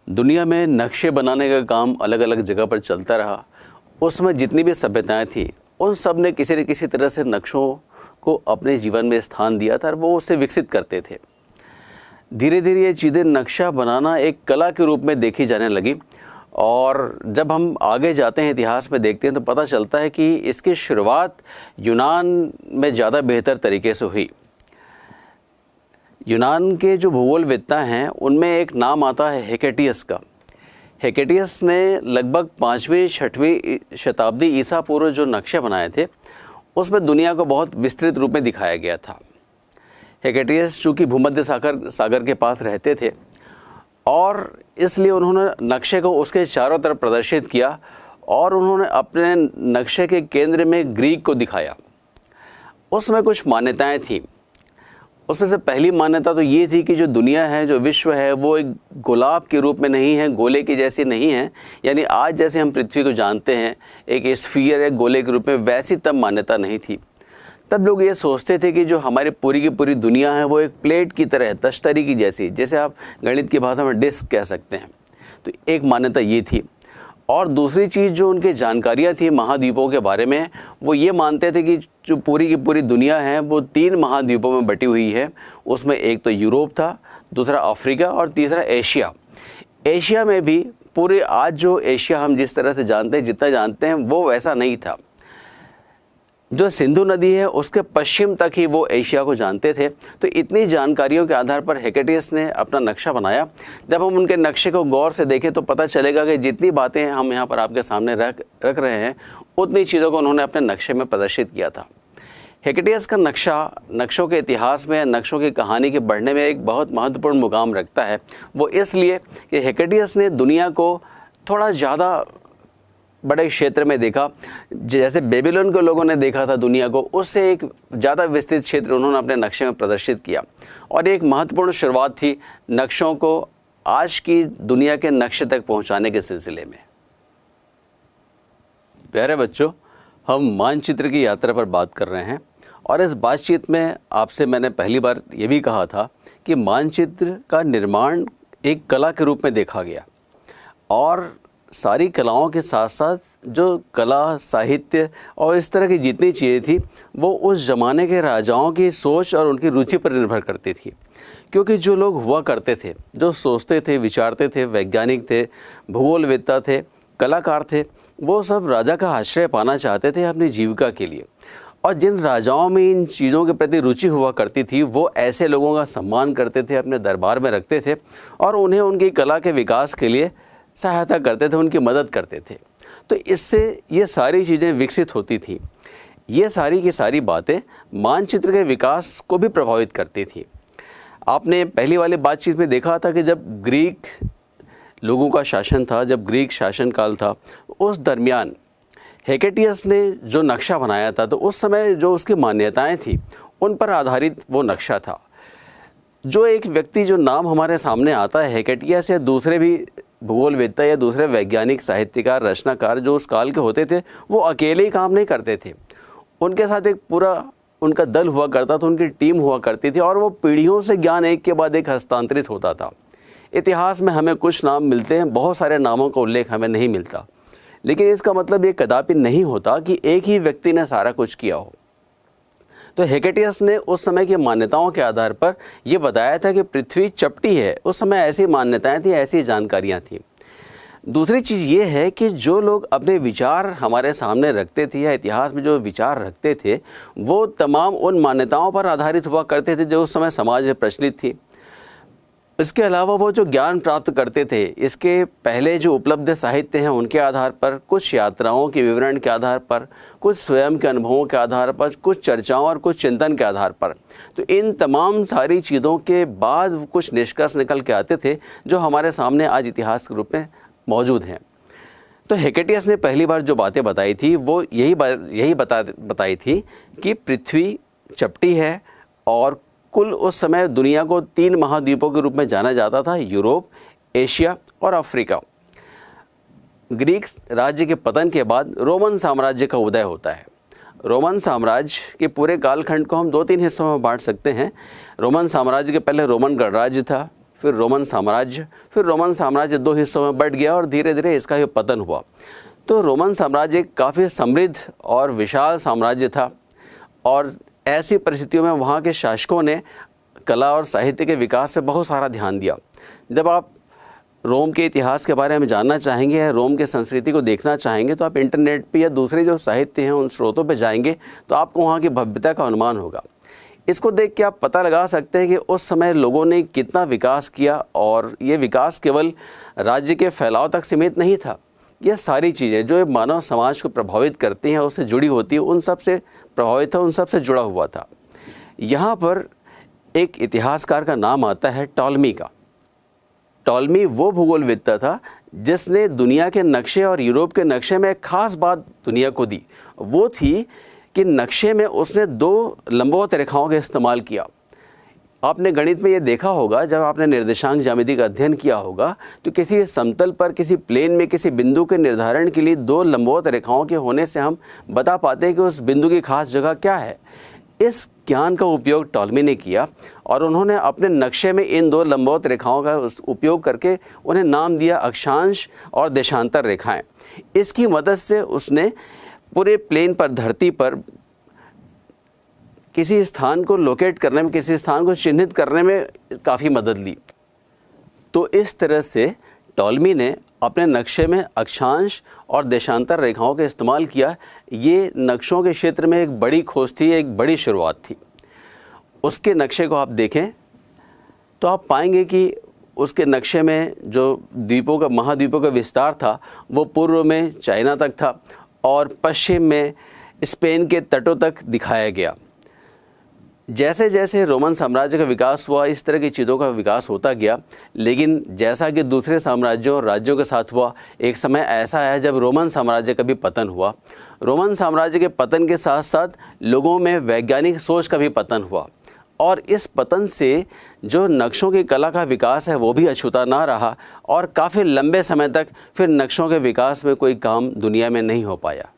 दुनिया में नक्शे बनाने का काम अलग अलग जगह पर चलता रहा। उसमें जितनी भी सभ्यताएं थी उन सब ने किसी न किसी तरह से नक्शों को अपने जीवन में स्थान दिया था और वो उसे विकसित करते थे। धीरे धीरे ये चीज़ें नक्शा बनाना एक कला के रूप में देखी जाने लगी और जब हम आगे जाते हैं इतिहास में देखते हैं तो पता चलता है कि इसकी शुरुआत यूनान में ज़्यादा बेहतर तरीके से हुई। यूनान के जो भूगोलवेत्ता हैं उनमें एक नाम आता है हेकेटियस का। हेकेटियस ने लगभग 5वीं-6वीं शताब्दी ईसा पूर्व जो नक्शे बनाए थे उसमें दुनिया को बहुत विस्तृत रूप में दिखाया गया था। हेकेटियस चूँकि भूमध्य सागर के पास रहते थे और इसलिए उन्होंने नक्शे को उसके चारों तरफ प्रदर्शित किया और उन्होंने अपने नक्शे के केंद्र में ग्रीक को दिखाया। उसमें कुछ मान्यताएं थीं। उसमें से पहली मान्यता तो ये थी कि जो दुनिया है, जो विश्व है, वो एक गोलाब के रूप में नहीं है, गोले की जैसी नहीं है। यानी आज जैसे हम पृथ्वी को जानते हैं एक स्फीयर है गोले के रूप में, वैसी तब मान्यता नहीं थी। तब लोग ये सोचते थे कि जो हमारी पूरी की पूरी दुनिया है वो एक प्लेट की तरह है, तश्तरी की जैसी, जैसे आप गणित की भाषा में डिस्क कह सकते हैं। तो एक मान्यता ये थी। और दूसरी चीज़ जो उनकी जानकारियाँ थी महाद्वीपों के बारे में, वो ये मानते थे कि जो पूरी की पूरी दुनिया है वो 3 महाद्वीपों में बटी हुई है। उसमें एक तो यूरोप था, दूसरा अफ्रीका और तीसरा एशिया। एशिया में भी पूरे आज जो एशिया हम जिस तरह से जानते हैं, जितना जानते हैं, वो वैसा नहीं था। जो सिंधु नदी है उसके पश्चिम तक ही वो एशिया को जानते थे। तो इतनी जानकारियों के आधार पर हेकेटियस ने अपना नक्शा बनाया। जब हम उनके नक्शे को गौर से देखें तो पता चलेगा कि जितनी बातें हम यहाँ पर आपके सामने रख रहे हैं उतनी चीज़ों को उन्होंने अपने नक्शे में प्रदर्शित किया था। हेकेटियस का नक्शा नक्शों के इतिहास में, नक्शों की कहानी के बढ़ने में एक बहुत महत्वपूर्ण मुकाम रखता है। वो इसलिए कि हेकेटियस ने दुनिया को थोड़ा ज़्यादा बड़े क्षेत्र में देखा। जैसे बेबीलोन के लोगों ने देखा था दुनिया को, उससे एक ज़्यादा विस्तृत क्षेत्र उन्होंने अपने नक्शे में प्रदर्शित किया और एक महत्वपूर्ण शुरुआत थी नक्शों को आज की दुनिया के नक्शे तक पहुंचाने के सिलसिले में। प्यारे बच्चों, हम मानचित्र की यात्रा पर बात कर रहे हैं और इस बातचीत में आपसे मैंने पहली बार ये भी कहा था कि मानचित्र का निर्माण एक कला के रूप में देखा गया और सारी कलाओं के साथ साथ जो कला, साहित्य और इस तरह की जितनी चीज़ें थी वो उस ज़माने के राजाओं की सोच और उनकी रुचि पर निर्भर करती थी। क्योंकि जो लोग हुआ करते थे, जो सोचते थे, विचारते थे, वैज्ञानिक थे, भूगोलवेत्ता थे, कलाकार थे, वो सब राजा का आश्रय पाना चाहते थे अपनी जीविका के लिए। और जिन राजाओं में इन चीज़ों के प्रति रुचि हुआ करती थी वो ऐसे लोगों का सम्मान करते थे, अपने दरबार में रखते थे और उन्हें उनकी कला के विकास के लिए सहायता करते थे, उनकी मदद करते थे। तो इससे ये सारी चीज़ें विकसित होती थी। ये सारी की सारी बातें मानचित्र के विकास को भी प्रभावित करती थी। आपने पहली वाली बातचीत में देखा था कि जब ग्रीक लोगों का शासन था, जब ग्रीक शासन काल था, उस दरमियान हेकेटियस ने जो नक्शा बनाया था तो उस समय जो उसकी मान्यताएं थी उन पर आधारित वो नक्शा था। जो एक व्यक्ति, जो नाम हमारे सामने आता है हेकेटियस या दूसरे भी भूगोलवेत्ता या दूसरे वैज्ञानिक, साहित्यकार, रचनाकार जो उस काल के होते थे, वो अकेले ही काम नहीं करते थे। उनके साथ एक पूरा उनका दल हुआ करता था, उनकी टीम हुआ करती थी और वो पीढ़ियों से ज्ञान एक के बाद एक हस्तांतरित होता था। इतिहास में हमें कुछ नाम मिलते हैं, बहुत सारे नामों का उल्लेख हमें नहीं मिलता, लेकिन इसका मतलब ये कदापि नहीं होता कि एक ही व्यक्ति ने सारा कुछ किया हो। तो हेकेटियस ने उस समय की मान्यताओं के आधार पर यह बताया था कि पृथ्वी चपटी है। उस समय ऐसी मान्यताएं थी, ऐसी जानकारियां थी। दूसरी चीज़ ये है कि जो लोग अपने विचार हमारे सामने रखते थे या इतिहास में जो विचार रखते थे वो तमाम उन मान्यताओं पर आधारित हुआ करते थे जो उस समय समाज में प्रचलित थी। इसके अलावा वो जो ज्ञान प्राप्त करते थे, इसके पहले जो उपलब्ध साहित्य हैं उनके आधार पर, कुछ यात्राओं के विवरण के आधार पर, कुछ स्वयं के अनुभवों के आधार पर, कुछ चर्चाओं और कुछ चिंतन के आधार पर, तो इन तमाम सारी चीज़ों के बाद कुछ निष्कर्ष निकल के आते थे जो हमारे सामने आज इतिहास के रूप में मौजूद हैं। तो हेकेटियस ने पहली बार जो बातें बताई थी वो यही बताई थी कि पृथ्वी चपटी है और कुल उस समय दुनिया को 3 महाद्वीपों के रूप में जाना जाता था, यूरोप, एशिया और अफ्रीका। ग्रीक राज्य के पतन के बाद रोमन साम्राज्य का उदय होता है। रोमन साम्राज्य के पूरे कालखंड को हम 2-3 हिस्सों में बांट सकते हैं। रोमन साम्राज्य के पहले रोमन गणराज्य था, फिर रोमन साम्राज्य, फिर रोमन साम्राज्य दो हिस्सों में बँट गया और धीरे धीरे इसका ये पतन हुआ। तो रोमन साम्राज्य काफ़ी समृद्ध और विशाल साम्राज्य था और ऐसी परिस्थितियों में वहाँ के शासकों ने कला और साहित्य के विकास पे बहुत सारा ध्यान दिया। जब आप रोम के इतिहास के बारे में जानना चाहेंगे, रोम के संस्कृति को देखना चाहेंगे, तो आप इंटरनेट पे या दूसरे जो साहित्य हैं उन स्रोतों पे जाएंगे तो आपको वहाँ की भव्यता का अनुमान होगा। इसको देख के आप पता लगा सकते हैं कि उस समय लोगों ने कितना विकास किया और ये विकास केवल राज्य के फैलाव तक सीमित नहीं था। ये सारी चीज़ें जो मानव समाज को प्रभावित करती हैं, उससे जुड़ी होती हैं, उन सब से प्रभावित था, उन सब से जुड़ा हुआ था। यहाँ पर एक इतिहासकार का नाम आता है टॉलमी का। टॉलमी वो भूगोलविद्ता था जिसने दुनिया के नक्शे और यूरोप के नक्शे में एक खास बात दुनिया को दी। वो थी कि नक्शे में उसने दो लंबवत रेखाओं का इस्तेमाल किया। आपने गणित में ये देखा होगा, जब आपने निर्देशांक ज्यामिति का अध्ययन किया होगा, तो किसी समतल पर किसी प्लेन में किसी बिंदु के निर्धारण के लिए दो लंबवत रेखाओं के होने से हम बता पाते हैं कि उस बिंदु की खास जगह क्या है। इस ज्ञान का उपयोग टॉलमी ने किया और उन्होंने अपने नक्शे में इन दो लंबवत रेखाओं का उपयोग करके उन्हें नाम दिया अक्षांश और देशांतर रेखाएं। इसकी मदद से उसने पूरे प्लेन पर, धरती पर किसी स्थान को लोकेट करने में, किसी स्थान को चिन्हित करने में काफ़ी मदद ली। तो इस तरह से टॉलमी ने अपने नक्शे में अक्षांश और देशांतर रेखाओं का इस्तेमाल किया। ये नक्शों के क्षेत्र में एक बड़ी खोज थी, एक बड़ी शुरुआत थी। उसके नक्शे को आप देखें तो आप पाएंगे कि उसके नक्शे में जो द्वीपों का, महाद्वीपों का विस्तार था, वो पूर्व में चाइना तक था और पश्चिम में स्पेन के तटों तक दिखाया गया। जैसे जैसे रोमन साम्राज्य का विकास हुआ, इस तरह की चीज़ों का विकास होता गया। लेकिन जैसा कि दूसरे साम्राज्यों और राज्यों के साथ हुआ, एक समय ऐसा आया जब रोमन साम्राज्य का भी पतन हुआ। रोमन साम्राज्य के पतन के साथ साथ लोगों में वैज्ञानिक सोच का भी पतन हुआ और इस पतन से जो नक्शों की कला का विकास है वो भी अछूता ना रहा और काफ़ी लंबे समय तक फिर नक्शों के विकास में कोई काम दुनिया में नहीं हो पाया।